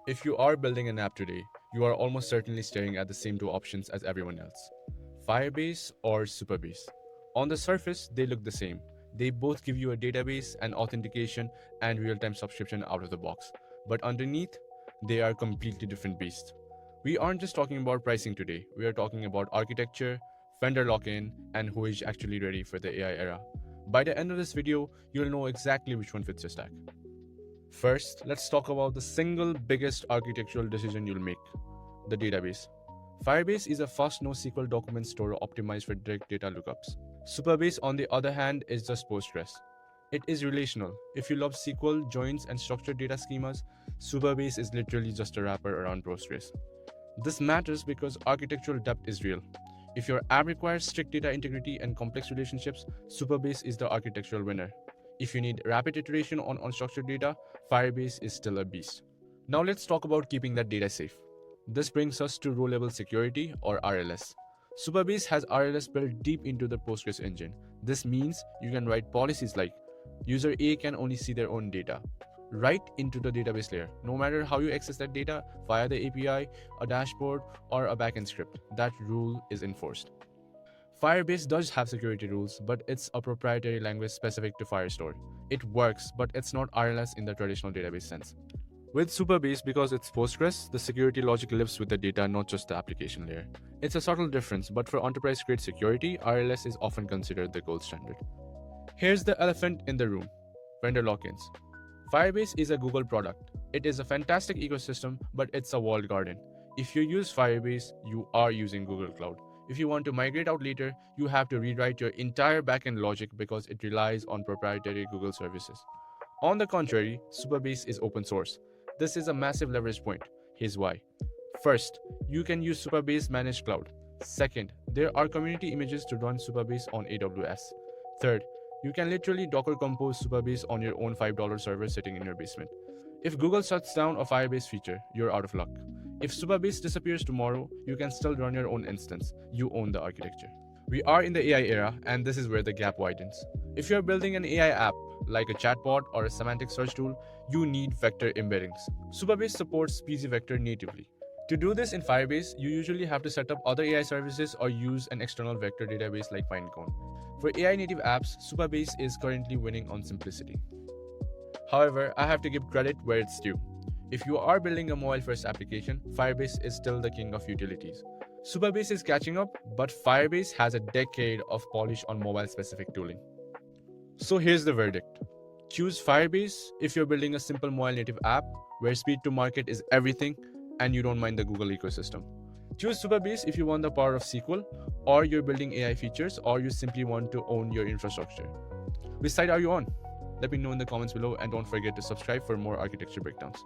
If you are building an app today, you are almost certainly staring at the same two options as everyone else: Firebase or Supabase. On the surface, they look the same. They both give you a database, an authentication, and real time subscription out of the box. But underneath, they are completely different beasts. We aren't just talking about pricing today, we are talking about architecture, vendor lock in, and who is actually ready for the AI era. By the end of this video, you'll know exactly which one fits your stack. First, let's talk about the single biggest architectural decision you'll make: the database. Firebase is a fast NoSQL document store optimized for direct data lookups. Supabase, on the other hand, is just Postgres. It is relational. If you love SQL, joins, and structured data schemas, Supabase is literally just a wrapper around Postgres. This matters because architectural depth is real. If your app requires strict data integrity and complex relationships, Supabase is the architectural winner. If you need rapid iteration on unstructured data, Firebase is still a beast. Now let's talk about keeping that data safe. This brings us to row-level security, or RLS. Supabase has RLS built deep into the Postgres engine. This means you can write policies like user A can only see their own data right into the database layer, no matter how you access that data via the API, a dashboard, or a backend script. That rule is enforced. Firebase does have security rules, but it's a proprietary language specific to Firestore. It works, but it's not RLS in the traditional database sense. With Supabase, because it's Postgres, the security logic lives with the data, not just the application layer. It's a subtle difference, but for enterprise-grade security, RLS is often considered the gold standard. Here's the elephant in the room: vendor lock-ins. Firebase is a Google product. It is a fantastic ecosystem, but it's a walled garden. If you use Firebase, you are using Google Cloud. If you want to migrate out later, you have to rewrite your entire backend logic because it relies on proprietary Google services. On the contrary, Supabase is open source. This is a massive leverage point. Here's why. First, you can use Supabase Managed Cloud. Second, there are community images to run Supabase on AWS. Third, you can literally Docker compose Supabase on your own $5 server sitting in your basement. If Google shuts down a Firebase feature, you're out of luck. If Supabase disappears tomorrow, you can still run your own instance. You own the architecture. We are in the AI era, and this is where the gap widens. If you're building an AI app, like a chatbot or a semantic search tool, you need vector embeddings. Supabase supports pgvector natively. To do this in Firebase, you usually have to set up other AI services or use an external vector database like Pinecone. For AI native apps, Supabase is currently winning on simplicity. However, I have to give credit where it's due. If you are building a mobile-first application, Firebase is still the king of utilities. Supabase is catching up, but Firebase has a decade of polish on mobile-specific tooling. So here's the verdict. Choose Firebase if you're building a simple mobile native app where speed to market is everything and you don't mind the Google ecosystem. Choose Supabase if you want the power of SQL, or you're building AI features, or you simply want to own your infrastructure. Which side are you on? Let me know in the comments below, and don't forget to subscribe for more architecture breakdowns.